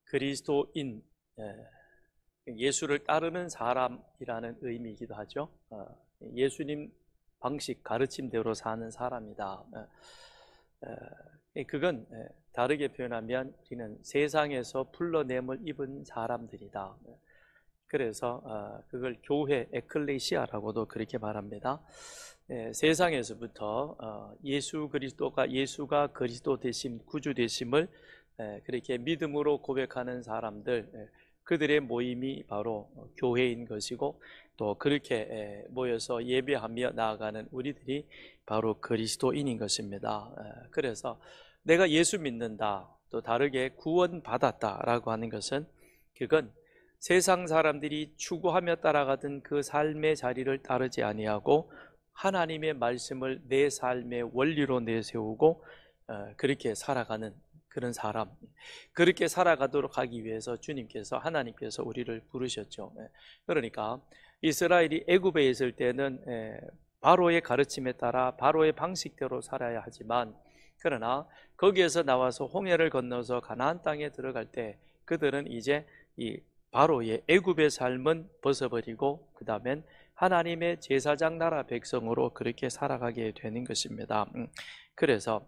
그리스도인, 예수를 따르는 사람이라는 의미이기도 하죠. 예수님 방식 가르침대로 사는 사람이다. 그건 다르게 표현하면 우리는 세상에서 불러냄을 입은 사람들이다. 그래서 그걸 교회 에클레시아라고도 그렇게 말합니다. 세상에서부터 예수가 그리스도 되심, 구주 되심을 그렇게 믿음으로 고백하는 사람들, 그들의 모임이 바로 교회인 것이고, 또 그렇게 모여서 예배하며 나아가는 우리들이 바로 그리스도인인 것입니다. 그래서 내가 예수 믿는다, 또 다르게 구원받았다라고 하는 것은, 그건 세상 사람들이 추구하며 따라가던 그 삶의 자리를 따르지 아니하고 하나님의 말씀을 내 삶의 원리로 내세우고 그렇게 살아가는 그런 사람, 그렇게 살아가도록 하기 위해서 하나님께서 우리를 부르셨죠. 그러니까 이스라엘이 애굽에 있을 때는 바로의 가르침에 따라 바로의 방식대로 살아야 하지만, 그러나 거기에서 나와서 홍해를 건너서 가나안 땅에 들어갈 때 그들은 이제 이 바로의 애굽의 삶은 벗어버리고 그 다음엔 하나님의 제사장 나라 백성으로 그렇게 살아가게 되는 것입니다. 그래서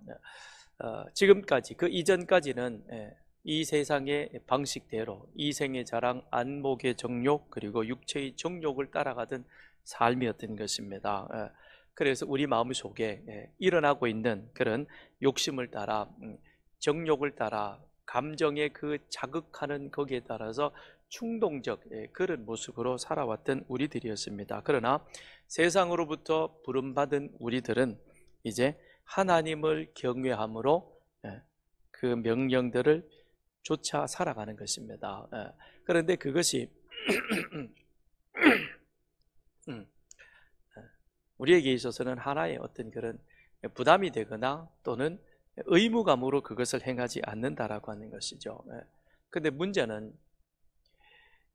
지금까지, 그 이전까지는 이 세상의 방식대로 이생의 자랑, 안목의 정욕, 그리고 육체의 정욕을 따라가던 삶이었던 것입니다. 그래서 우리 마음속에 일어나고 있는 그런 욕심을 따라, 정욕을 따라, 감정의 그 자극하는 거기에 따라서 충동적 그런 모습으로 살아왔던 우리들이었습니다. 그러나 세상으로부터 부름받은 우리들은 이제 하나님을 경외함으로 그 명령들을 쫓아 살아가는 것입니다. 그런데 그것이 우리에게 있어서는 하나의 어떤 그런 부담이 되거나 또는 의무감으로 그것을 행하지 않는다라고 하는 것이죠. 그런데 문제는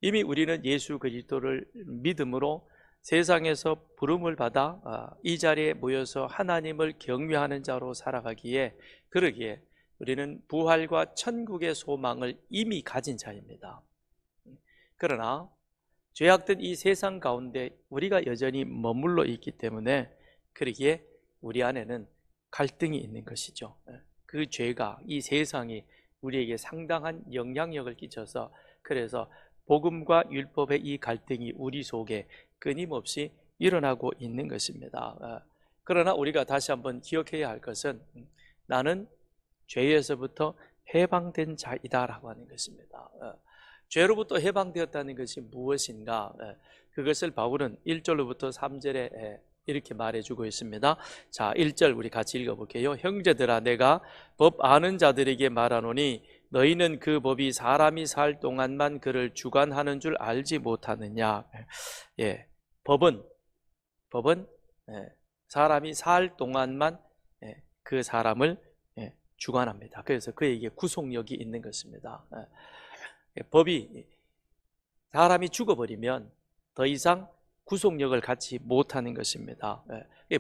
이미 우리는 예수 그리스도를 믿음으로 세상에서 부름을 받아 이 자리에 모여서 하나님을 경외하는 자로 살아가기에, 그러기에 우리는 부활과 천국의 소망을 이미 가진 자입니다. 그러나 죄악된 이 세상 가운데 우리가 여전히 머물러 있기 때문에, 그러기에 우리 안에는 갈등이 있는 것이죠. 그 죄가, 이 세상이 우리에게 상당한 영향력을 끼쳐서, 그래서 복음과 율법의 이 갈등이 우리 속에 끊임없이 일어나고 있는 것입니다. 그러나 우리가 다시 한번 기억해야 할 것은, 나는 죄에서부터 해방된 자이다라고 하는 것입니다. 죄로부터 해방되었다는 것이 무엇인가? 그것을 바울은 1절로부터 3절에 이렇게 말해주고 있습니다. 자, 1절 우리 같이 읽어볼게요. 형제들아, 내가 법 아는 자들에게 말하노니 너희는 그 법이 사람이 살 동안만 그를 주관하는 줄 알지 못하느냐. 법은 사람이 살 동안만 그 사람을 주관합니다. 그래서 그에게 구속력이 있는 것입니다. 법이, 사람이 죽어버리면 더 이상 구속력을 갖지 못하는 것입니다.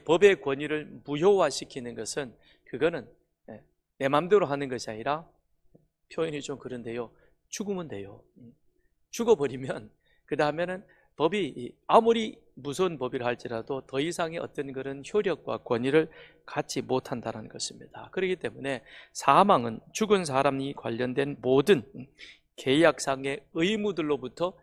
법의 권위를 무효화시키는 것은, 그거는 내 마음대로 하는 것이 아니라, 표현이 좀 그런데요, 죽으면 돼요. 죽어버리면 그 다음에는 법이 아무리 무서운 법이라 할지라도 더 이상의 어떤 그런 효력과 권위를 갖지 못한다는 것입니다. 그렇기 때문에 사망은 죽은 사람이 관련된 모든 계약상의 의무들로부터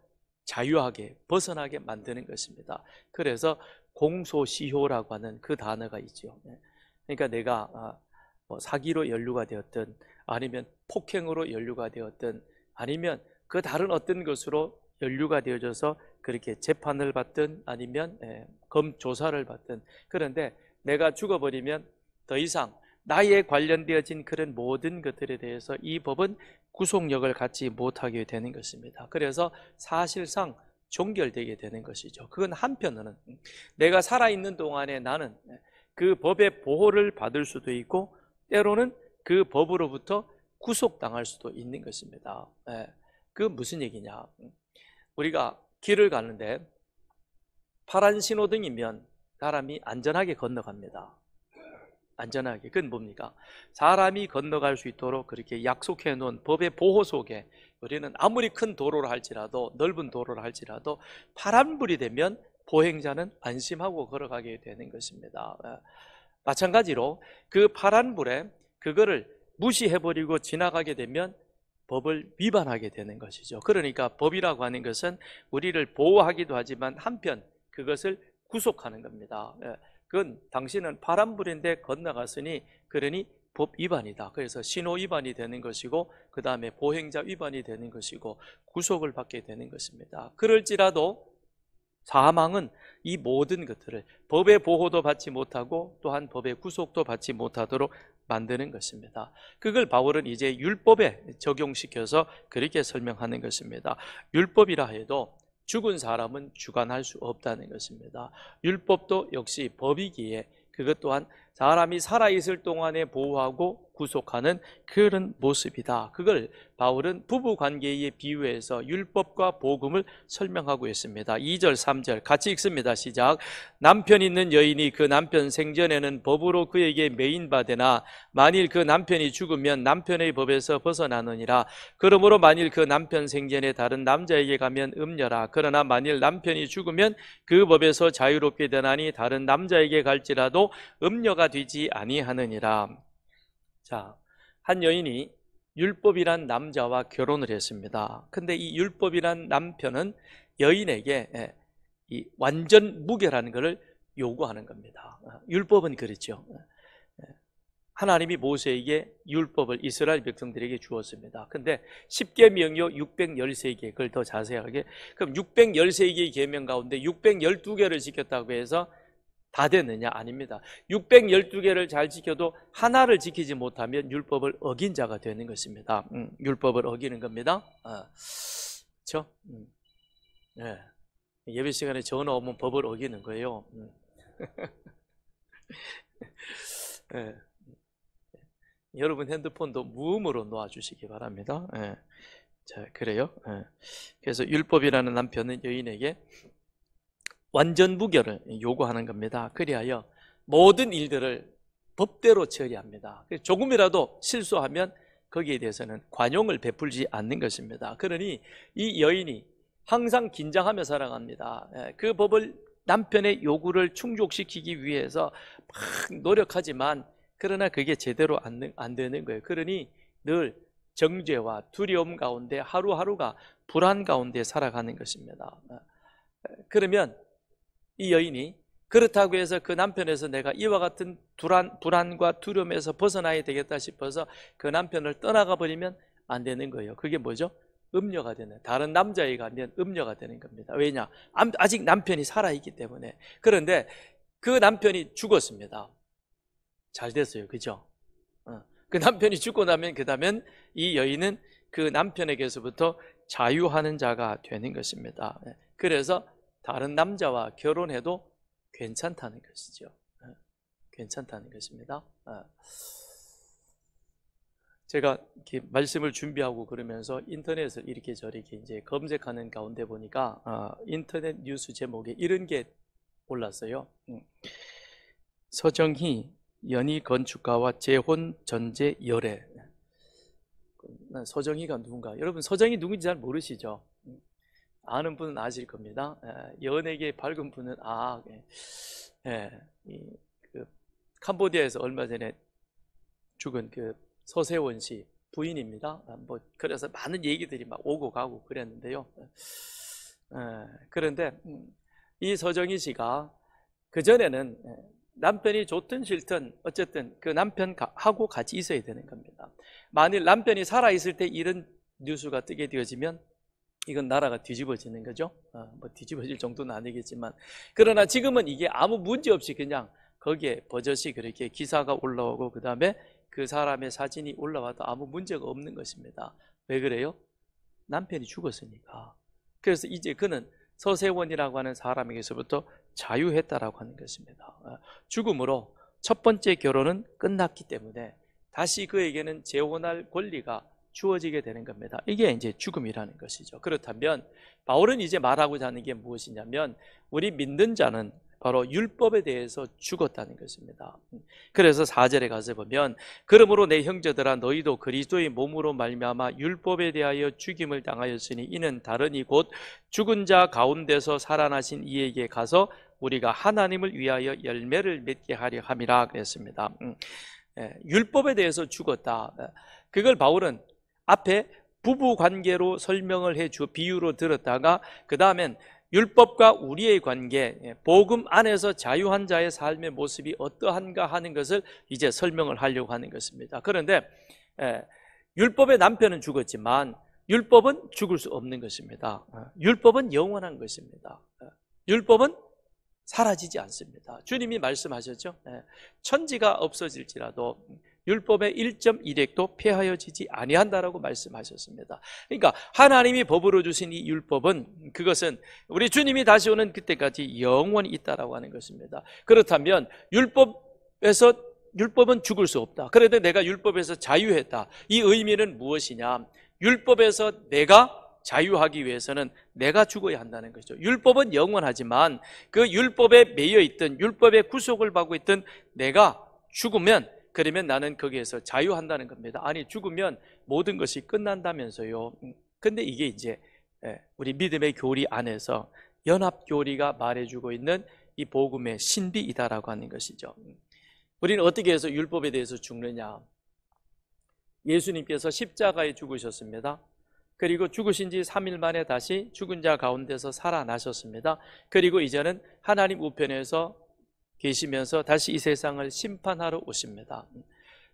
자유하게 벗어나게 만드는 것입니다. 그래서 공소시효라고 하는 그 단어가 있죠. 그러니까 내가 사기로 연루가 되었든, 아니면 폭행으로 연루가 되었든, 아니면 그 다른 어떤 것으로 연루가 되어져서 그렇게 재판을 받든, 아니면 검조사를 받든, 그런데 내가 죽어버리면 더 이상 나에 관련되어진 그런 모든 것들에 대해서 이 법은 구속력을 갖지 못하게 되는 것입니다. 그래서 사실상 종결되게 되는 것이죠. 그건 한편으로는 내가 살아있는 동안에 나는 그 법의 보호를 받을 수도 있고, 때로는 그 법으로부터 구속당할 수도 있는 것입니다. 그 무슨 얘기냐? 우리가 길을 가는데 파란 신호등이면 사람이 안전하게 건너갑니다. 안전하게. 그건 뭡니까? 사람이 건너갈 수 있도록 그렇게 약속해 놓은 법의 보호 속에 우리는 아무리 큰 도로를 할지라도, 넓은 도로를 할지라도 파란불이 되면 보행자는 안심하고 걸어가게 되는 것입니다. 마찬가지로 그 파란불에 그거를 무시해버리고 지나가게 되면 법을 위반하게 되는 것이죠. 그러니까 법이라고 하는 것은 우리를 보호하기도 하지만 한편 그것을 구속하는 겁니다. 그건 당신은 파란불인데 건너갔으니 그러니 법 위반이다. 그래서 신호 위반이 되는 것이고 그 다음에 보행자 위반이 되는 것이고 구속을 받게 되는 것입니다. 그럴지라도 사망은 이 모든 것들을 법의 보호도 받지 못하고 또한 법의 구속도 받지 못하도록 만드는 것입니다. 그걸 바울은 이제 율법에 적용시켜서 그렇게 설명하는 것입니다. 율법이라 해도 죽은 사람은 주관할 수 없다는 것입니다. 율법도 역시 법이기에 그것 또한 사람이 살아있을 동안에 보호하고 구속하는 그런 모습이다. 그걸 바울은 부부관계에 비유해서 율법과 복음을 설명하고 있습니다. 2절 3절 같이 읽습니다. 시작. 남편 있는 여인이 그 남편 생전에는 법으로 그에게 매인받으나 만일 그 남편이 죽으면 남편의 법에서 벗어나느니라. 그러므로 만일 그 남편 생전에 다른 남자에게 가면 음녀라. 그러나 만일 남편이 죽으면 그 법에서 자유롭게 되나니 다른 남자에게 갈지라도 음녀가 되지 아니하느니라. 자, 한 여인이 율법이란 남자와 결혼을 했습니다. 근데 이 율법이란 남편은 여인에게 이 완전 무결하는 것을 요구하는 겁니다. 율법은 그렇죠. 하나님이 모세에게 율법을 이스라엘 백성들에게 주었습니다. 근데 10계명요 613개, 그걸 더 자세하게, 그럼 613개의 계명 가운데 612개를 지켰다고 해서 다 됐느냐? 아닙니다. 612개를 잘 지켜도 하나를 지키지 못하면 율법을 어긴 자가 되는 것입니다. 율법을 어기는 겁니다. 그렇죠? 네. 예배 시간에 전화 오면 법을 어기는 거예요. 네. 여러분 핸드폰도 무음으로 놓아주시기 바랍니다. 네. 자, 그래요. 네. 그래서 율법이라는 남편은 여인에게 완전 무결을 요구하는 겁니다. 그리하여 모든 일들을 법대로 처리합니다. 조금이라도 실수하면 거기에 대해서는 관용을 베풀지 않는 것입니다. 그러니 이 여인이 항상 긴장하며 살아갑니다. 그 법을 남편의 요구를 충족시키기 위해서 막 노력하지만 그러나 그게 제대로 안 되는 거예요. 그러니 늘 정죄와 두려움 가운데 하루하루가 불안 가운데 살아가는 것입니다. 그러면 이 여인이 그렇다고 해서 그 남편에서 내가 이와 같은 불안과 두려움에서 벗어나야 되겠다 싶어서 그 남편을 떠나가 버리면 안 되는 거예요. 그게 뭐죠? 음녀가 되는, 다른 남자에 가면 음녀가 되는 겁니다. 왜냐? 아직 남편이 살아있기 때문에. 그런데 그 남편이 죽었습니다. 잘 됐어요. 그죠? 그 남편이 죽고 나면 그다음엔 이 여인은 그 남편에게서부터 자유하는 자가 되는 것입니다. 그래서 다른 남자와 결혼해도 괜찮다는 것이죠. 괜찮다는 것입니다. 제가 이렇게 말씀을 준비하고 그러면서 인터넷을 이렇게 저렇게 이제 검색하는 가운데 보니까 인터넷 뉴스 제목에 이런 게 올랐어요. 서정희 연희 건축가와 재혼 전제 열애. 서정희가 누군가? 여러분 서정희 누군지 잘 모르시죠? 아는 분은 아실 겁니다. 연예계 밝은 분은 그 캄보디아에서 얼마 전에 죽은 그 서세원 씨 부인입니다. 뭐 그래서 많은 얘기들이 막 오고 가고 그랬는데요. 그런데 이 서정희 씨가 그 전에는 남편이 좋든 싫든 어쨌든 그 남편하고 같이 있어야 되는 겁니다. 만일 남편이 살아있을 때 이런 뉴스가 뜨게 되어지면 이건 나라가 뒤집어지는 거죠. 뭐 뒤집어질 정도는 아니겠지만, 그러나 지금은 이게 아무 문제 없이 그냥 거기에 버젓이 그렇게 기사가 올라오고 그 다음에 그 사람의 사진이 올라와도 아무 문제가 없는 것입니다. 왜 그래요? 남편이 죽었으니까. 그래서 이제 그는 서세원이라고 하는 사람에게서부터 자유했다라고 하는 것입니다. 죽음으로 첫 번째 결혼은 끝났기 때문에 다시 그에게는 재혼할 권리가 주어지게 되는 겁니다. 이게 이제 죽음이라는 것이죠. 그렇다면 바울은 이제 말하고자 하는 게 무엇이냐면 우리 믿는 자는 바로 율법에 대해서 죽었다는 것입니다. 그래서 4절에 가서 보면 그러므로 내 형제들아 너희도 그리스도의 몸으로 말미암아 율법에 대하여 죽임을 당하였으니 이는 다르니 곧 죽은 자 가운데서 살아나신 이에게 가서 우리가 하나님을 위하여 열매를 맺게 하려 함이라 그랬습니다. 율법에 대해서 죽었다. 그걸 바울은 앞에 부부 관계로 설명을 해주 비유로 들었다가 그 다음엔 율법과 우리의 관계, 복음 안에서 자유한 자의 삶의 모습이 어떠한가 하는 것을 이제 설명을 하려고 하는 것입니다. 그런데 율법의 남편은 죽었지만 율법은 죽을 수 없는 것입니다. 율법은 영원한 것입니다. 율법은 사라지지 않습니다. 주님이 말씀하셨죠. 천지가 없어질지라도 율법의 1.1획도 폐하여지지 아니한다라고 말씀하셨습니다. 그러니까 하나님이 법으로 주신 이 율법은 그것은 우리 주님이 다시 오는 그때까지 영원히 있다라고 하는 것입니다. 그렇다면 율법은 죽을 수 없다. 그래도 내가 율법에서 자유했다. 이 의미는 무엇이냐? 율법에서 내가 자유하기 위해서는 내가 죽어야 한다는 것이죠. 율법은 영원하지만 그 율법에 매여 있던 율법의 구속을 받고 있던 내가 죽으면 그러면 나는 거기에서 자유한다는 겁니다. 아니 죽으면 모든 것이 끝난다면서요. 근데 이게 이제 우리 믿음의 교리 안에서 연합교리가 말해주고 있는 이 복음의 신비이다라고 하는 것이죠. 우리는 어떻게 해서 율법에 대해서 죽느냐? 예수님께서 십자가에 죽으셨습니다. 그리고 죽으신 지 3일 만에 다시 죽은 자 가운데서 살아나셨습니다. 그리고 이제는 하나님 우편에서 계시면서 다시 이 세상을 심판하러 오십니다.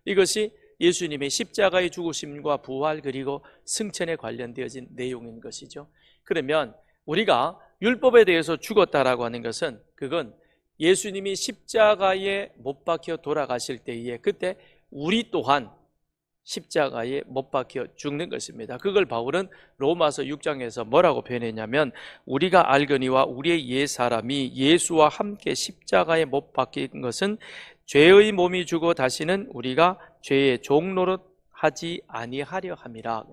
이것이 예수님의 십자가의 죽으심과 부활 그리고 승천에 관련되어진 내용인 것이죠. 그러면 우리가 율법에 대해서 죽었다라고 하는 것은 그건 예수님이 십자가에 못 박혀 돌아가실 때에 그때 우리 또한 십자가에 못 박혀 죽는 것입니다. 그걸 바울은 로마서 6장에서 뭐라고 표현했냐면 우리가 알거니와 우리의 옛사람이 예수와 함께 십자가에 못 박힌 것은 죄의 몸이 죽어 다시는 우리가 죄의 종노릇 하지 아니하려 함이라.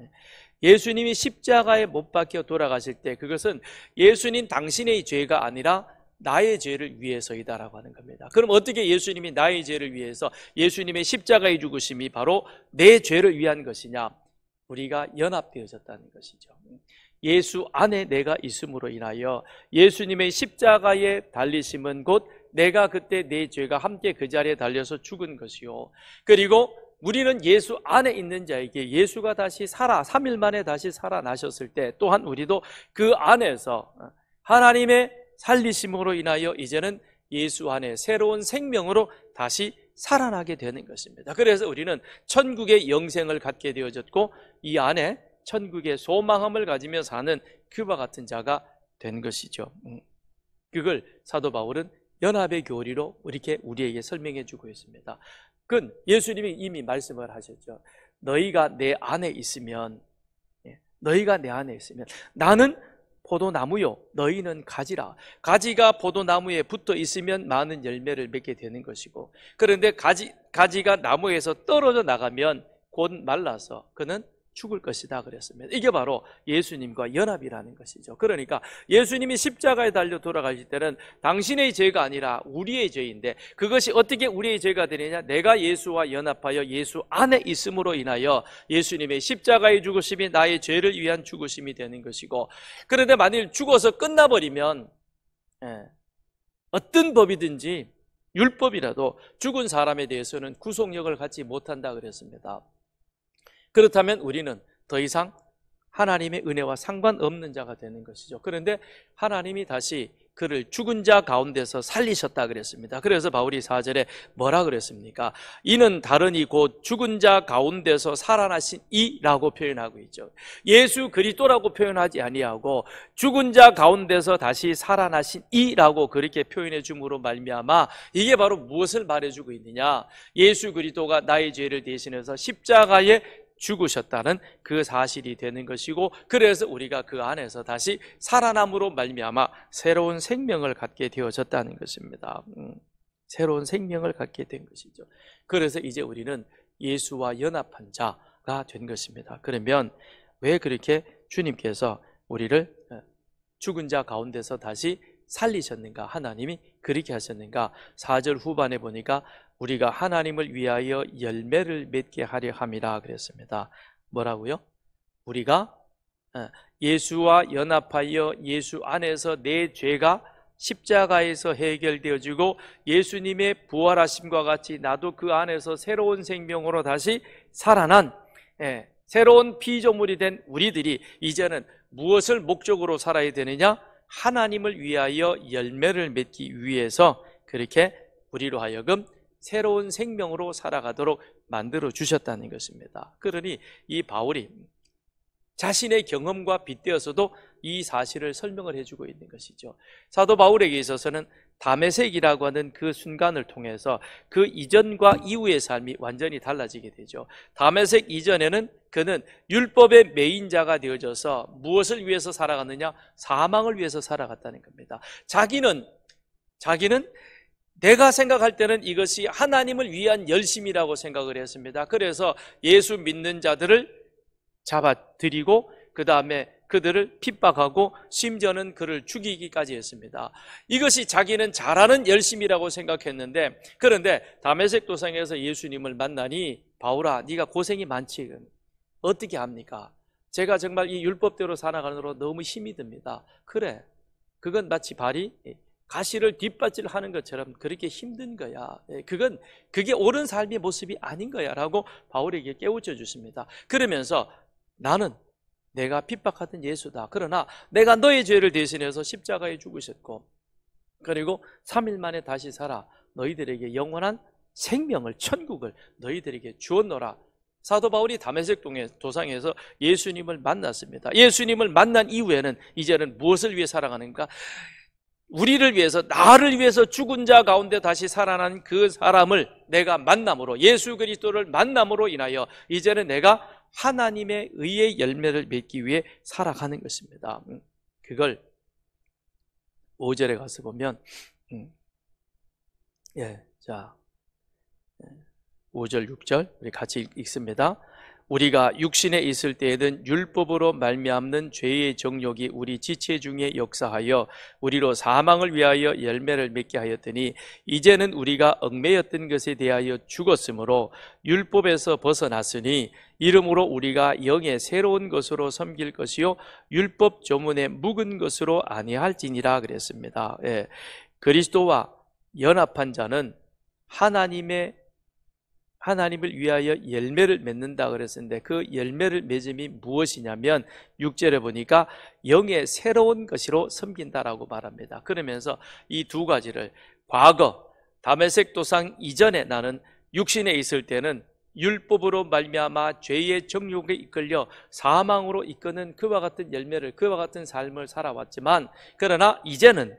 예수님이 십자가에 못 박혀 돌아가실 때 그것은 예수님 당신의 죄가 아니라 나의 죄를 위해서이다라고 하는 겁니다. 그럼 어떻게 예수님이 나의 죄를 위해서 예수님의 십자가의 죽으심이 바로 내 죄를 위한 것이냐? 우리가 연합되어졌다는 것이죠. 예수 안에 내가 있음으로 인하여 예수님의 십자가에 달리심은 곧 내가 그때 내 죄가 함께 그 자리에 달려서 죽은 것이요. 그리고 우리는 예수 안에 있는 자에게 예수가 다시 3일 만에 다시 살아나셨을 때 또한 우리도 그 안에서 하나님의 살리심으로 인하여 이제는 예수 안에 새로운 생명으로 다시 살아나게 되는 것입니다. 그래서 우리는 천국의 영생을 갖게 되어졌고 이 안에 천국의 소망함을 가지며 사는 그와 같은 자가 된 것이죠. 그걸 사도 바울은 연합의 교리로 이렇게 우리에게 설명해 주고 있습니다. 그건 예수님이 이미 말씀을 하셨죠. 너희가 내 안에 있으면 나는 포도나무요 너희는 가지라. 가지가 포도나무에 붙어 있으면 많은 열매를 맺게 되는 것이고 그런데 가지가 나무에서 떨어져 나가면 곧 말라서 그는 죽을 것이다 그랬습니다. 이게 바로 예수님과 연합이라는 것이죠. 그러니까 예수님이 십자가에 달려 돌아가실 때는 당신의 죄가 아니라 우리의 죄인데 그것이 어떻게 우리의 죄가 되느냐? 내가 예수와 연합하여 예수 안에 있음으로 인하여 예수님의 십자가의 죽으심이 나의 죄를 위한 죽으심이 되는 것이고 그런데 만일 죽어서 끝나버리면 어떤 법이든지 율법이라도 죽은 사람에 대해서는 구속력을 갖지 못한다 그랬습니다. 그렇다면 우리는 더 이상 하나님의 은혜와 상관없는 자가 되는 것이죠. 그런데 하나님이 다시 그를 죽은 자 가운데서 살리셨다 그랬습니다. 그래서 바울이 4절에 뭐라 그랬습니까? 이는 다르니 곧 죽은 자 가운데서 살아나신 이라고 표현하고 있죠. 예수 그리스도라고 표현하지 아니하고 죽은 자 가운데서 다시 살아나신 이라고 그렇게 표현해 줌으로 말미암아 이게 바로 무엇을 말해주고 있느냐? 예수 그리스도가 나의 죄를 대신해서 십자가에 죽으셨다는 그 사실이 되는 것이고 그래서 우리가 그 안에서 다시 살아남으로 말미암아 새로운 생명을 갖게 되어졌다는 것입니다. 새로운 생명을 갖게 된 것이죠. 그래서 이제 우리는 예수와 연합한 자가 된 것입니다. 그러면 왜 그렇게 주님께서 우리를 죽은 자 가운데서 다시 살리셨는가? 하나님이 그렇게 하셨는가? 4절 후반에 보니까 우리가 하나님을 위하여 열매를 맺게 하려 함이라 그랬습니다. 뭐라고요? 우리가 예수와 연합하여 예수 안에서 내 죄가 십자가에서 해결되어지고 예수님의 부활하심과 같이 나도 그 안에서 새로운 생명으로 다시 살아난 새로운 피조물이 된 우리들이 이제는 무엇을 목적으로 살아야 되느냐? 하나님을 위하여 열매를 맺기 위해서 그렇게 우리로 하여금 새로운 생명으로 살아가도록 만들어 주셨다는 것입니다. 그러니 이 바울이 자신의 경험과 빗대어서도 이 사실을 설명을 해주고 있는 것이죠. 사도 바울에게 있어서는 다메섹이라고 하는 그 순간을 통해서 그 이전과 이후의 삶이 완전히 달라지게 되죠. 다메섹 이전에는 그는 율법의 매인자가 되어져서 무엇을 위해서 살아갔느냐? 사망을 위해서 살아갔다는 겁니다. 자기는 내가 생각할 때는 이것이 하나님을 위한 열심이라고 생각을 했습니다. 그래서 예수 믿는 자들을 잡아들이고 그 다음에 그들을 핍박하고 심지어는 그를 죽이기까지 했습니다. 이것이 자기는 잘하는 열심이라고 생각했는데, 그런데 다메섹 도상에서 예수님을 만나니 바울아, 네가 고생이 많지. 어떻게 합니까? 제가 정말 이 율법대로 살아가느라 너무 힘이 듭니다. 그래, 그건 마치 발이 가시를 뒷받질하는 것처럼 그렇게 힘든 거야. 그게 옳은 삶의 모습이 아닌 거야 라고 바울에게 깨우쳐 주십니다. 그러면서 나는 내가 핍박하던 예수다. 그러나 내가 너의 죄를 대신해서 십자가에 죽으셨고 그리고 3일 만에 다시 살아 너희들에게 영원한 생명을, 천국을 너희들에게 주었노라. 사도 바울이 다메섹 도상에서 예수님을 만났습니다. 예수님을 만난 이후에는 이제는 무엇을 위해 살아가는가? 우리를 위해서, 나를 위해서 죽은 자 가운데 다시 살아난 그 사람을 내가 만남으로, 예수 그리스도를 만남으로 인하여 이제는 내가 하나님의 의의 열매를 맺기 위해 살아가는 것입니다. 그걸 5절에 가서 보면 5절 6절 우리 같이 읽습니다. 우리가 육신에 있을 때에는 율법으로 말미암는 죄의 정욕이 우리 지체 중에 역사하여 우리로 사망을 위하여 열매를 맺게 하였더니 이제는 우리가 얽매였던 것에 대하여 죽었으므로 율법에서 벗어났으니 이러므로 우리가 영의 새로운 것으로 섬길 것이요 율법 조문에 묵은 것으로 아니할지니라 그랬습니다. 그리스도와 연합한 자는 하나님을 위하여 열매를 맺는다 그랬었는데 그 열매를 맺음이 무엇이냐면 6절에 보니까 영의 새로운 것으로 섬긴다라고 말합니다. 그러면서 이 두 가지를, 과거 다메섹 도상 이전에 나는 육신에 있을 때는 율법으로 말미암아 죄의 정욕에 이끌려 사망으로 이끄는 그와 같은 열매를, 그와 같은 삶을 살아왔지만, 그러나 이제는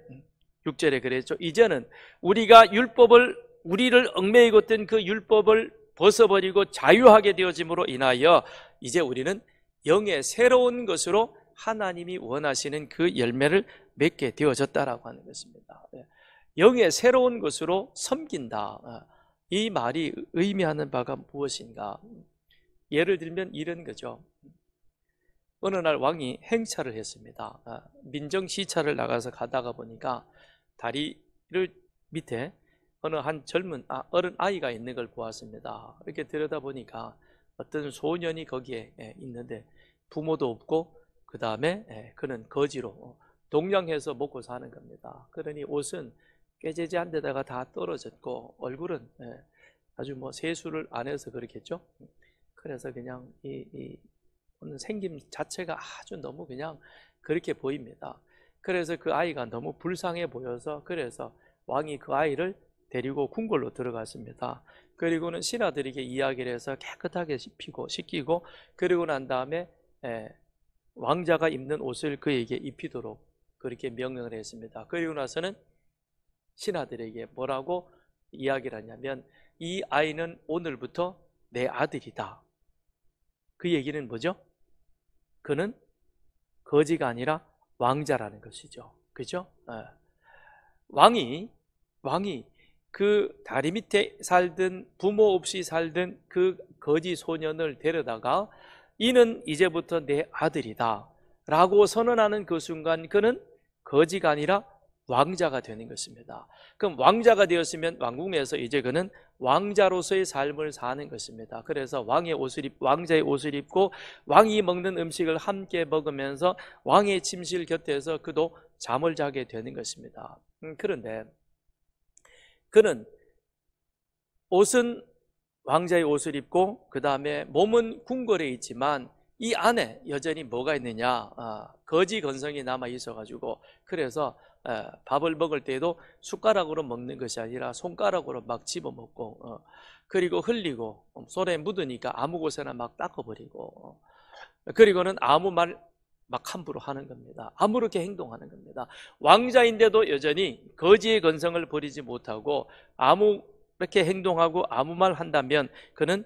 6절에 그랬죠. 이제는 우리를 얽매이고 있던 그 율법을 벗어버리고 자유하게 되어짐으로 인하여 이제 우리는 영의 새로운 것으로 하나님이 원하시는 그 열매를 맺게 되어졌다라고 하는 것입니다. 영의 새로운 것으로 섬긴다. 이 말이 의미하는 바가 무엇인가? 예를 들면 이런 거죠. 어느 날 왕이 행차를 했습니다. 민정시차를 나가서 가다가 보니까 다리를 밑에 어느 한 어른 아이가 있는 걸 보았습니다. 이렇게 들여다보니까 어떤 소년이 거기에 있는데 부모도 없고 그 다음에 그는 거지로 동냥해서 먹고 사는 겁니다. 그러니 옷은 꾀재재한 데다가 다 떨어졌고 얼굴은 아주 세수를 안 해서 그렇겠죠. 그래서 그냥 이 생김 자체가 아주 너무 그냥 그렇게 보입니다. 그래서 그 아이가 너무 불쌍해 보여서 그래서 왕이 그 아이를 데리고 궁궐로 들어갔습니다. 그리고는 신하들에게 이야기를 해서 깨끗하게 씻기고 그리고 난 다음에 왕자가 입는 옷을 그에게 입히도록 그렇게 명령을 했습니다. 그리고 나서는 신하들에게 뭐라고 이야기를 하냐면 이 아이는 오늘부터 내 아들이다. 그 얘기는 뭐죠? 그는 거지가 아니라 왕자라는 것이죠. 그죠? 왕이 그 다리 밑에 살던 부모 없이 살던 그 거지 소년을 데려다가 이는 이제부터 내 아들이다 라고 선언하는 그 순간 그는 거지가 아니라 왕자가 되는 것입니다. 그럼 왕자가 되었으면 왕궁에서 이제 그는 왕자로서의 삶을 사는 것입니다. 그래서 왕자의 옷을 입고 왕이 먹는 음식을 함께 먹으면서 왕의 침실 곁에서 그도 잠을 자게 되는 것입니다. 그런데 그는 옷은 왕자의 옷을 입고 그 다음에 몸은 궁궐에 있지만 이 안에 여전히 뭐가 있느냐, 거지 건성이 남아 있어가지고 그래서 밥을 먹을 때에도 숟가락으로 먹는 것이 아니라 손가락으로 막 집어먹고 그리고 흘리고 손에 묻으니까 아무 곳에나 막 닦아버리고 그리고는 아무 말 막 함부로 하는 겁니다. 아무렇게 행동하는 겁니다. 왕자인데도 여전히 거지의 건성을 버리지 못하고 아무렇게 행동하고 아무 말 한다면 그는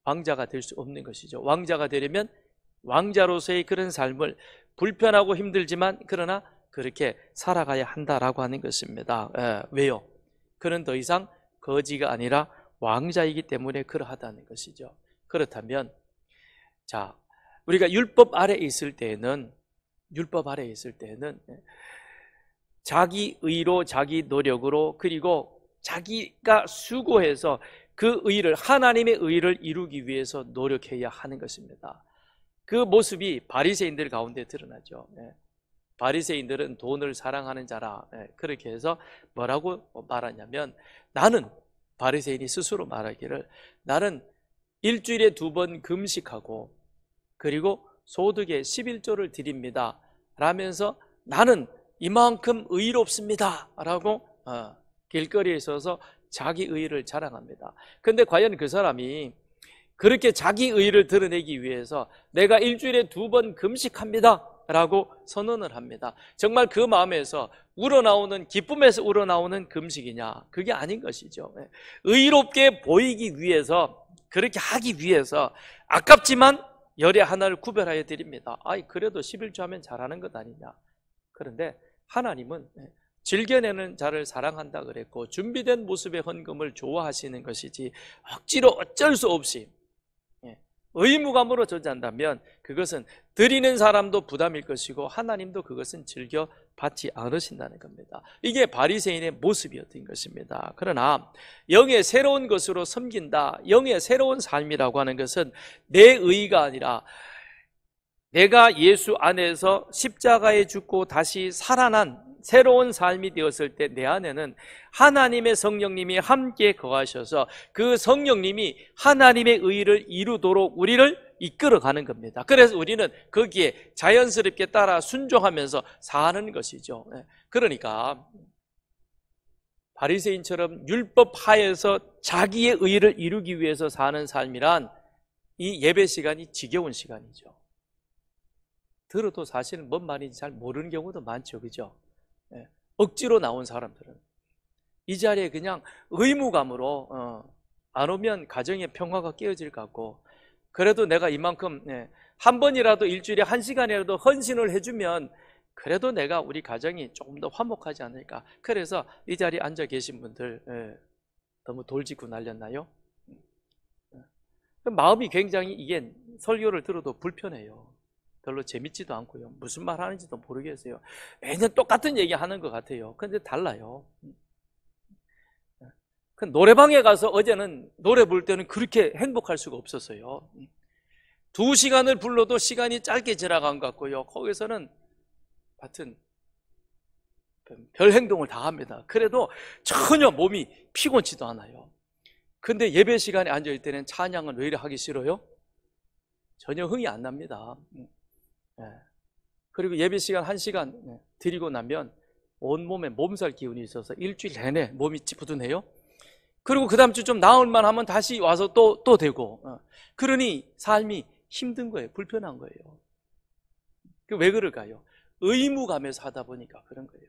왕자가 될 수 없는 것이죠. 왕자가 되려면 왕자로서의 그런 삶을 불편하고 힘들지만 그러나 그렇게 살아가야 한다라고 하는 것입니다. 왜요? 그는 더 이상 거지가 아니라 왕자이기 때문에 그러하다는 것이죠. 그렇다면 자, 우리가 율법 아래에 있을 때에는 자기 의로 자기 노력으로 그리고 자기가 수고해서 그 의를 하나님의 의를 이루기 위해서 노력해야 하는 것입니다. 그 모습이 바리새인들 가운데 드러나죠. 바리새인들은 돈을 사랑하는 자라 그렇게 해서 뭐라고 말하냐면 나는 바리새인이 스스로 말하기를 나는 일주일에 2번 금식하고 그리고 소득의 11조를 드립니다 라면서 나는 이만큼 의롭습니다 라고 길거리에 서서 자기 의를 자랑합니다. 그런데 과연 그 사람이 그렇게 자기 의를 드러내기 위해서 내가 일주일에 2번 금식합니다 라고 선언을 합니다. 정말 그 마음에서 우러나오는 기쁨에서 우러나오는 금식이냐? 그게 아닌 것이죠. 의롭게 보이기 위해서 그렇게 하기 위해서 아깝지만 열의 하나를 구별하여 드립니다. 그래도 11조 하면 잘하는 것 아니냐? 그런데 하나님은 즐겨내는 자를 사랑한다 그랬고 준비된 모습의 헌금을 좋아하시는 것이지 억지로 어쩔 수 없이 의무감으로 존재한다면 그것은 드리는 사람도 부담일 것이고 하나님도 그것은 즐겨 받지 않으신다는 겁니다. 이게 바리새인의 모습이었던 것입니다. 그러나 영의 새로운 것으로 섬긴다, 영의 새로운 삶이라고 하는 것은 내 의가 아니라 내가 예수 안에서 십자가에 죽고 다시 살아난 새로운 삶이 되었을 때 내 안에는 하나님의 성령님이 함께 거하셔서 그 성령님이 하나님의 의를 이루도록 우리를 이끌어가는 겁니다. 그래서 우리는 거기에 자연스럽게 따라 순종하면서 사는 것이죠. 그러니까 바리새인처럼 율법 하에서 자기의 의를 이루기 위해서 사는 삶이란 이 예배 시간이 지겨운 시간이죠. 들어도 사실은 뭔 말인지 잘 모르는 경우도 많죠. 그죠? 억지로 나온 사람들은 이 자리에 그냥 의무감으로 안 오면 가정의 평화가 깨어질 것 같고 그래도 내가 이만큼 한 번이라도 일주일에 1시간이라도 헌신을 해주면 그래도 내가 우리 가정이 조금 더 화목하지 않을까. 그래서 이 자리에 앉아 계신 분들 너무 돌직구 날렸나요? 마음이 굉장히 이게 설교를 들어도 불편해요. 별로 재밌지도 않고요. 무슨 말 하는지도 모르겠어요. 매년 똑같은 얘기 하는 것 같아요. 근데 달라요. 노래방에 가서 어제는 노래 부를 때는 그렇게 행복할 수가 없었어요. 2시간을 불러도 시간이 짧게 지나간 것 같고요. 거기서는 하여튼 별 행동을 다 합니다. 그래도 전혀 몸이 피곤치도 않아요. 근데 예배 시간에 앉아있을 때는 찬양은 왜 이래 하기 싫어요? 전혀 흥이 안 납니다. 그리고 예배 시간 1시간 드리고 나면 온몸에 몸살 기운이 있어서 일주일 내내 몸이 찌뿌둥해요. 그리고 그 다음 주 좀 나을만 하면 다시 와서 또 되고 그러니 삶이 힘든 거예요. 불편한 거예요. 왜 그럴까요? 의무감에서 하다 보니까 그런 거예요.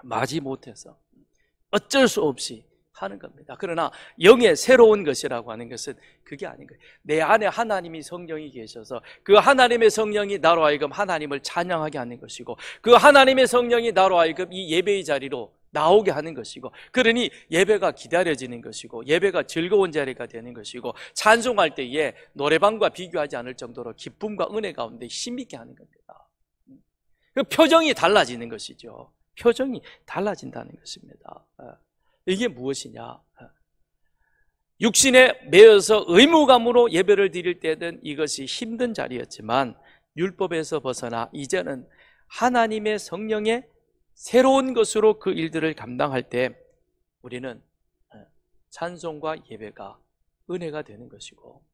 마지못해서 어쩔 수 없이 하는 겁니다. 그러나 영의 새로운 것이라고 하는 것은 그게 아닌 거예요. 내 안에 하나님이 성령이 계셔서 그 하나님의 성령이 나로 하여금 하나님을 찬양하게 하는 것이고 그 하나님의 성령이 나로 하여금 이 예배의 자리로 나오게 하는 것이고 그러니 예배가 기다려지는 것이고 예배가 즐거운 자리가 되는 것이고 찬송할 때에 노래방과 비교하지 않을 정도로 기쁨과 은혜 가운데 힘있게 하는 겁니다. 그 표정이 달라지는 것이죠. 표정이 달라진다는 것입니다. 이게 무엇이냐? 육신에 매여서 의무감으로 예배를 드릴 때는 이것이 힘든 자리였지만 율법에서 벗어나 이제는 하나님의 성령의 새로운 것으로 그 일들을 감당할 때 우리는 찬송과 예배가 은혜가 되는 것이고,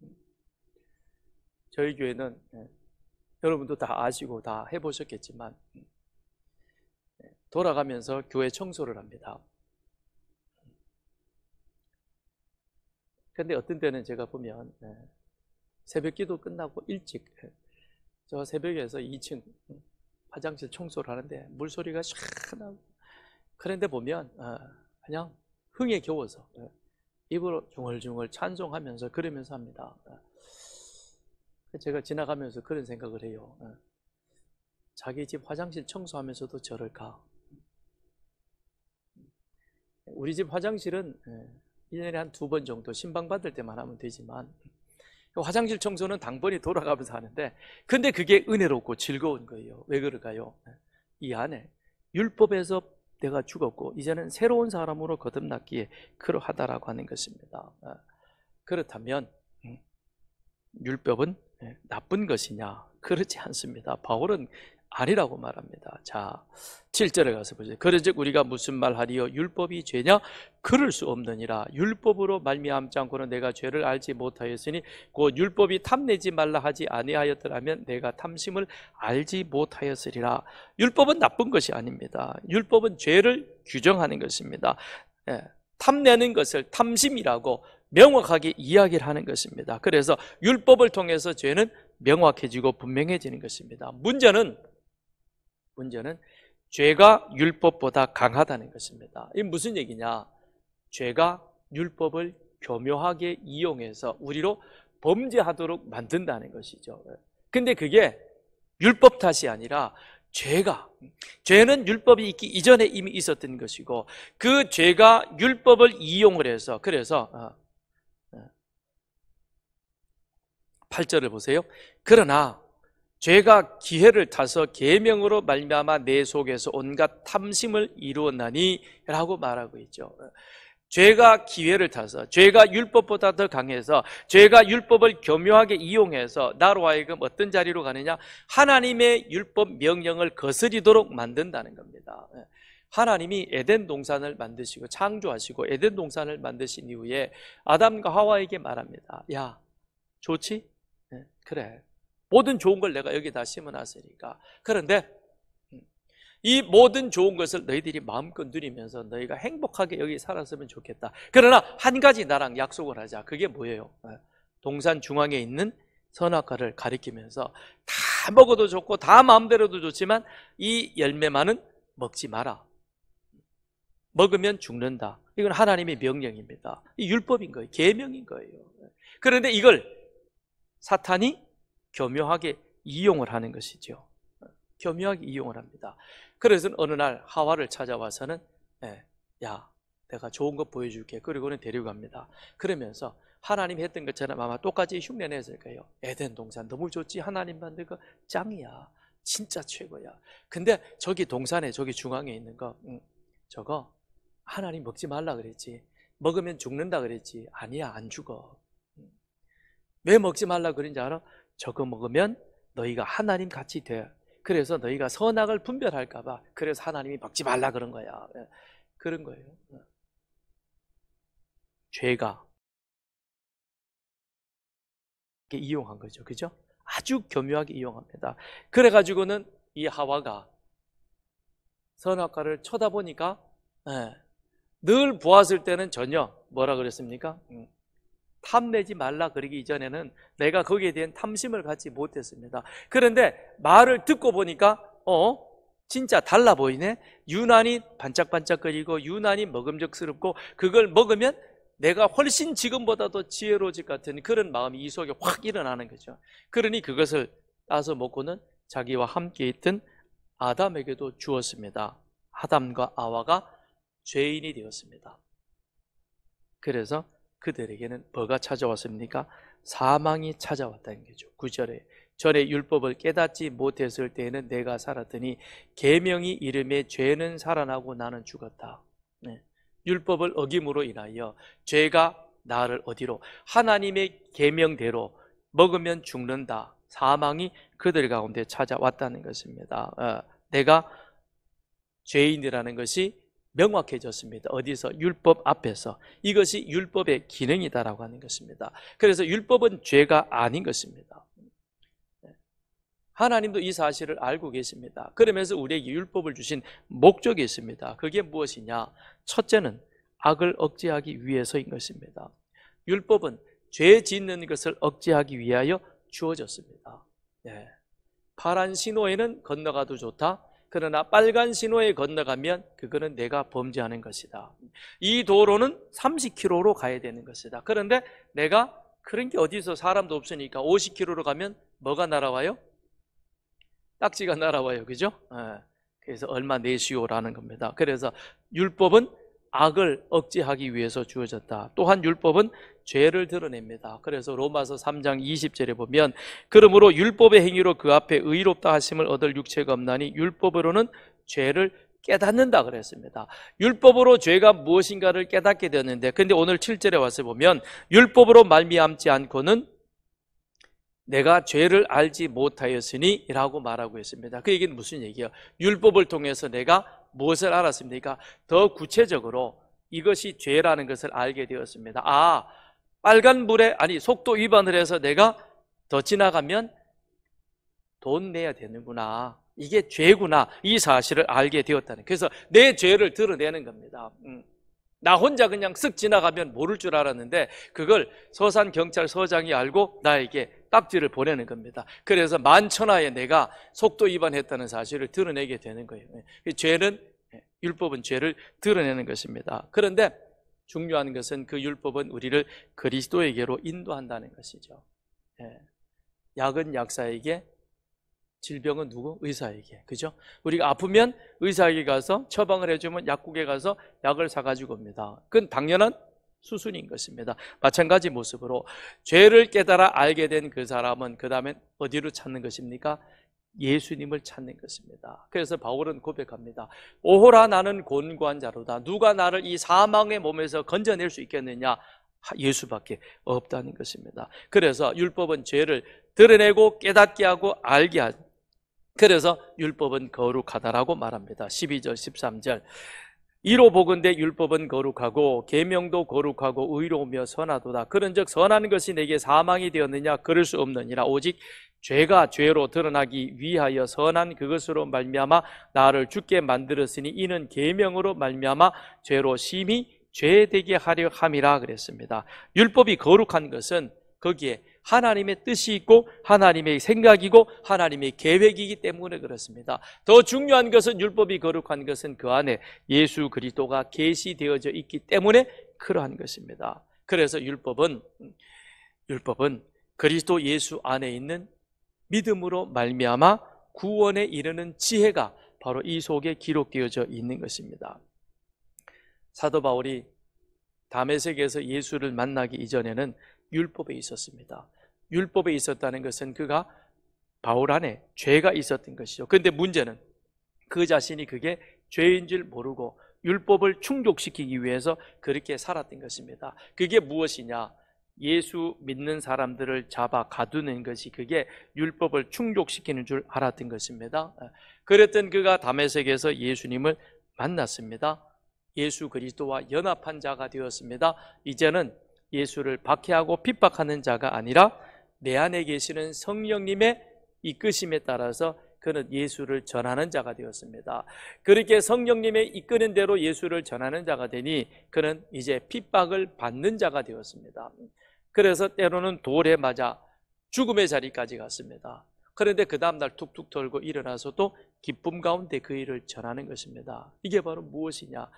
저희 교회는 여러분도 다 아시고 다 해보셨겠지만 돌아가면서 교회 청소를 합니다. 근데 어떤 때는 제가 보면 새벽 기도 끝나고 일찍 저 새벽에서 2층 화장실 청소를 하는데 물소리가 샥 나고, 그런데 보면 그냥 흥에 겨워서 입으로 중얼중얼 찬송하면서 그러면서 합니다. 제가 지나가면서 그런 생각을 해요. 자기 집 화장실 청소하면서도 저럴까? 우리 집 화장실은 1년에 한 2번 정도 신방받을 때만 하면 되지만 화장실 청소는 당번이 돌아가면서 하는데, 근데 그게 은혜롭고 즐거운 거예요. 왜 그럴까요? 이 안에 율법에서 내가 죽었고 이제는 새로운 사람으로 거듭났기에 그러하다라고 하는 것입니다. 그렇다면 율법은 나쁜 것이냐? 그렇지 않습니다. 바울은 아니라고 말합니다. 자, 7절에 가서 보세요. 그런즉 우리가 무슨 말하리요? 율법이 죄냐? 그럴 수 없느니라. 율법으로 말미암지 않고는 내가 죄를 알지 못하였으니 곧 율법이 탐내지 말라 하지 아니하였더라면 내가 탐심을 알지 못하였으리라. 율법은 나쁜 것이 아닙니다. 율법은 죄를 규정하는 것입니다. 탐내는 것을 탐심이라고 명확하게 이야기를 하는 것입니다. 그래서 율법을 통해서 죄는 명확해지고 분명해지는 것입니다. 문제는 죄가 율법보다 강하다는 것입니다. 이게 무슨 얘기냐? 죄가 율법을 교묘하게 이용해서 우리로 범죄하도록 만든다는 것이죠. 근데 그게 율법 탓이 아니라 죄는 율법이 있기 이전에 이미 있었던 것이고, 그 죄가 율법을 이용을 해서, 그래서 8절을 보세요. 그러나 죄가 기회를 타서 계명으로 말미암아 내 속에서 온갖 탐심을 이루었나니 라고 말하고 있죠. 죄가 기회를 타서, 죄가 율법보다 더 강해서, 죄가 율법을 교묘하게 이용해서 나로 하여금 어떤 자리로 가느냐? 하나님의 율법 명령을 거스리도록 만든다는 겁니다. 하나님이 에덴 동산을 만드시고 창조하시고 에덴 동산을 만드신 이후에 아담과 하와에게 말합니다. 야, 좋지? 그래, 모든 좋은 걸 내가 여기다 심어놨으니까. 그런데 이 모든 좋은 것을 너희들이 마음껏 누리면서 너희가 행복하게 여기 살았으면 좋겠다. 그러나 한 가지 나랑 약속을 하자. 그게 뭐예요? 동산 중앙에 있는 선악과를 가리키면서 다 먹어도 좋고 다 마음대로도 좋지만 이 열매만은 먹지 마라. 먹으면 죽는다. 이건 하나님의 명령입니다. 이 율법인 거예요. 계명인 거예요. 그런데 이걸 사탄이 교묘하게 이용을 하는 것이죠. 교묘하게 이용을 합니다. 그래서 어느 날 하와를 찾아와서는 야, 내가 좋은 거 보여줄게. 그리고는 데려갑니다. 그러면서 하나님 했던 것처럼 아마 똑같이 흉내냈을 거예요. 에덴 동산 너무 좋지? 하나님 만든 거 짱이야. 진짜 최고야. 근데 저기 동산에 저기 중앙에 있는 거 저거 하나님 먹지 말라 그랬지. 먹으면 죽는다 그랬지. 아니야, 안 죽어. 왜 먹지 말라 그런지 알아? 저거 먹으면 너희가 하나님 같이 돼. 그래서 너희가 선악을 분별할까 봐. 그래서 하나님이 먹지 말라 그런 거야. 그런 거예요. 죄가 이용한 거죠. 그죠? 아주 교묘하게 이용합니다. 그래가지고는 이 하와가 선악과를 쳐다보니까 늘 보았을 때는 전혀 뭐라 그랬습니까? 탐내지 말라 그러기 이전에는 내가 거기에 대한 탐심을 갖지 못했습니다. 그런데 말을 듣고 보니까 진짜 달라 보이네. 유난히 반짝반짝거리고 유난히 먹음직스럽고 그걸 먹으면 내가 훨씬 지금보다도 지혜로워질 것 같은 그런 마음이 이 속에 확 일어나는 거죠. 그러니 그것을 따서 먹고는 자기와 함께 있던 아담에게도 주었습니다. 아담과 아와가 죄인이 되었습니다. 그래서 그들에게는 뭐가 찾아왔습니까? 사망이 찾아왔다는 거죠. 9절에 전에 율법을 깨닫지 못했을 때에는 내가 살았더니 계명이 이름에 죄는 살아나고 나는 죽었다. 네. 율법을 어김으로 인하여 죄가 나를 어디로? 하나님의 계명대로 먹으면 죽는다. 사망이 그들 가운데 찾아왔다는 것입니다. 내가 죄인이라는 것이 명확해졌습니다. 어디서? 율법 앞에서. 이것이 율법의 기능이다라고 하는 것입니다. 그래서 율법은 죄가 아닌 것입니다. 하나님도 이 사실을 알고 계십니다. 그러면서 우리에게 율법을 주신 목적이 있습니다. 그게 무엇이냐? 첫째는 악을 억제하기 위해서인 것입니다. 율법은 죄 짓는 것을 억제하기 위하여 주어졌습니다. 네. 파란 신호에는 건너가도 좋다. 그러나 빨간 신호에 건너가면 그거는 내가 범죄하는 것이다. 이 도로는 30km로 가야 되는 것이다. 그런데 내가 그런 게 어디서 사람도 없으니까 50km로 가면 뭐가 날아와요? 딱지가 날아와요. 그죠? 그래서 얼마 내시오라는 겁니다. 그래서 율법은 악을 억제하기 위해서 주어졌다. 또한 율법은 죄를 드러냅니다. 그래서 로마서 3장 20절에 보면 그러므로 율법의 행위로 그 앞에 의롭다 하심을 얻을 육체가 없나니 율법으로는 죄를 깨닫는다 그랬습니다. 율법으로 죄가 무엇인가를 깨닫게 되었는데, 근데 오늘 7절에 와서 보면 율법으로 말미암지 않고는 내가 죄를 알지 못하였으니 라고 말하고 있습니다. 그 얘기는 무슨 얘기예요? 율법을 통해서 내가 무엇을 알았습니까? 더 구체적으로 이것이 죄라는 것을 알게 되었습니다. 빨간불에 속도 위반을 해서 내가 더 지나가면 돈 내야 되는구나, 이게 죄구나, 이 사실을 알게 되었다는, 그래서 내 죄를 드러내는 겁니다. 나 혼자 그냥 쓱 지나가면 모를 줄 알았는데 그걸 서산경찰서장이 알고 나에게 딱지를 보내는 겁니다. 그래서 만천하에 내가 속도 위반했다는 사실을 드러내게 되는 거예요. 율법은 죄를 드러내는 것입니다. 그런데 중요한 것은 그 율법은 우리를 그리스도에게로 인도한다는 것이죠. 약은 약사에게, 질병은 누구? 의사에게. 그죠? 우리가 아프면 의사에게 가서 처방을 해주면 약국에 가서 약을 사가지고 옵니다. 그건 당연한 수순인 것입니다. 마찬가지 모습으로 죄를 깨달아 알게 된 그 사람은 그 다음엔 어디로 찾는 것입니까? 예수님을 찾는 것입니다. 그래서 바울은 고백합니다. 오호라 나는 곤고한 자로다. 누가 나를 이 사망의 몸에서 건져낼 수 있겠느냐? 예수밖에 없다는 것입니다. 그래서 율법은 죄를 드러내고 깨닫게 하고 알게 하죠. 그래서 율법은 거룩하다라고 말합니다. 12절 13절 이로 보건대 율법은 거룩하고 계명도 거룩하고 의로우며 선하도다. 그런즉 선한 것이 내게 사망이 되었느냐? 그럴 수 없느니라. 오직 죄가 죄로 드러나기 위하여 선한 그것으로 말미암아 나를 죽게 만들었으니 이는 계명으로 말미암아 죄로 심히 죄되게 하려 함이라 그랬습니다. 율법이 거룩한 것은 거기에 하나님의 뜻이 있고 하나님의 생각이고 하나님의 계획이기 때문에 그렇습니다. 더 중요한 것은, 율법이 거룩한 것은 그 안에 예수 그리스도가 계시되어져 있기 때문에 그러한 것입니다. 그래서 율법은 그리스도 예수 안에 있는 믿음으로 말미암아 구원에 이르는 지혜가 바로 이 속에 기록되어져 있는 것입니다. 사도 바울이 다메섹에서 예수를 만나기 이전에는 율법에 있었습니다. 율법에 있었다는 것은 그가 바울 안에 죄가 있었던 것이죠. 그런데 문제는 그 자신이 그게 죄인 줄 모르고 율법을 충족시키기 위해서 그렇게 살았던 것입니다. 그게 무엇이냐? 예수 믿는 사람들을 잡아 가두는 것이 그게 율법을 충족시키는 줄 알았던 것입니다. 그랬던 그가 다메섹에서 예수님을 만났습니다. 예수 그리스도와 연합한 자가 되었습니다. 이제는 예수를 박해하고 핍박하는 자가 아니라 내 안에 계시는 성령님의 이끄심에 따라서 그는 예수를 전하는 자가 되었습니다. 그렇게 성령님의 이끄는 대로 예수를 전하는 자가 되니 그는 이제 핍박을 받는 자가 되었습니다. 그래서 때로는 돌에 맞아 죽음의 자리까지 갔습니다. 그런데 그 다음날 툭툭 털고 일어나서도 기쁨 가운데 그 일을 전하는 것입니다. 이게 바로 무엇이냐?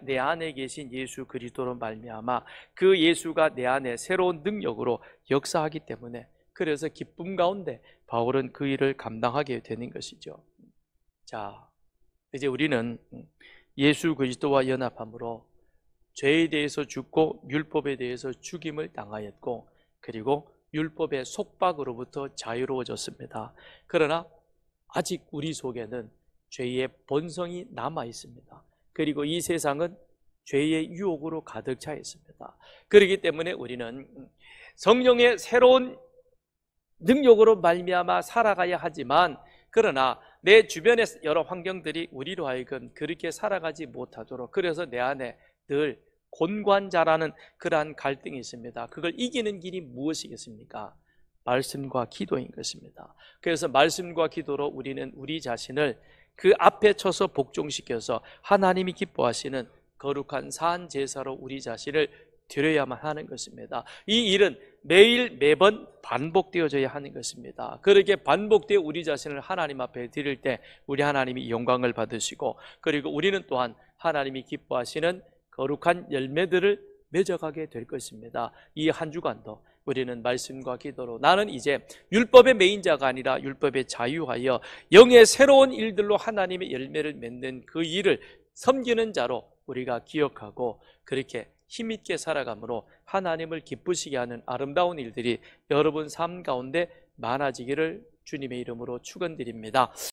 내 안에 계신 예수 그리스도로 말미암아 그 예수가 내 안에 새로운 능력으로 역사하기 때문에, 그래서 기쁨 가운데 바울은 그 일을 감당하게 되는 것이죠. 자, 이제 우리는 예수 그리스도와 연합함으로 죄에 대해서 죽고 율법에 대해서 죽임을 당하였고, 그리고 율법의 속박으로부터 자유로워졌습니다. 그러나 아직 우리 속에는 죄의 본성이 남아 있습니다. 그리고 이 세상은 죄의 유혹으로 가득 차 있습니다. 그렇기 때문에 우리는 성령의 새로운 능력으로 말미암아 살아가야 하지만, 그러나 내 주변의 여러 환경들이 우리로 하여금 그렇게 살아가지 못하도록, 그래서 내 안에 늘 곤관자라는 그러한 갈등이 있습니다. 그걸 이기는 길이 무엇이겠습니까? 말씀과 기도인 것입니다. 그래서 말씀과 기도로 우리는 우리 자신을 그 앞에 쳐서 복종시켜서 하나님이 기뻐하시는 거룩한 산 제사로 우리 자신을 드려야만 하는 것입니다. 이 일은 매일 매번 반복되어져야 하는 것입니다. 그렇게 반복되어 우리 자신을 하나님 앞에 드릴 때 우리 하나님이 영광을 받으시고, 그리고 우리는 또한 하나님이 기뻐하시는 거룩한 열매들을 맺어가게 될 것입니다. 이 한 주간도 우리는 말씀과 기도로, 나는 이제 율법의 매인자가 아니라 율법에 자유하여 영의 새로운 일들로 하나님의 열매를 맺는 그 일을 섬기는 자로 우리가 기억하고, 그렇게 힘있게 살아감으로 하나님을 기쁘시게 하는 아름다운 일들이 여러분 삶 가운데 많아지기를 주님의 이름으로 축원드립니다.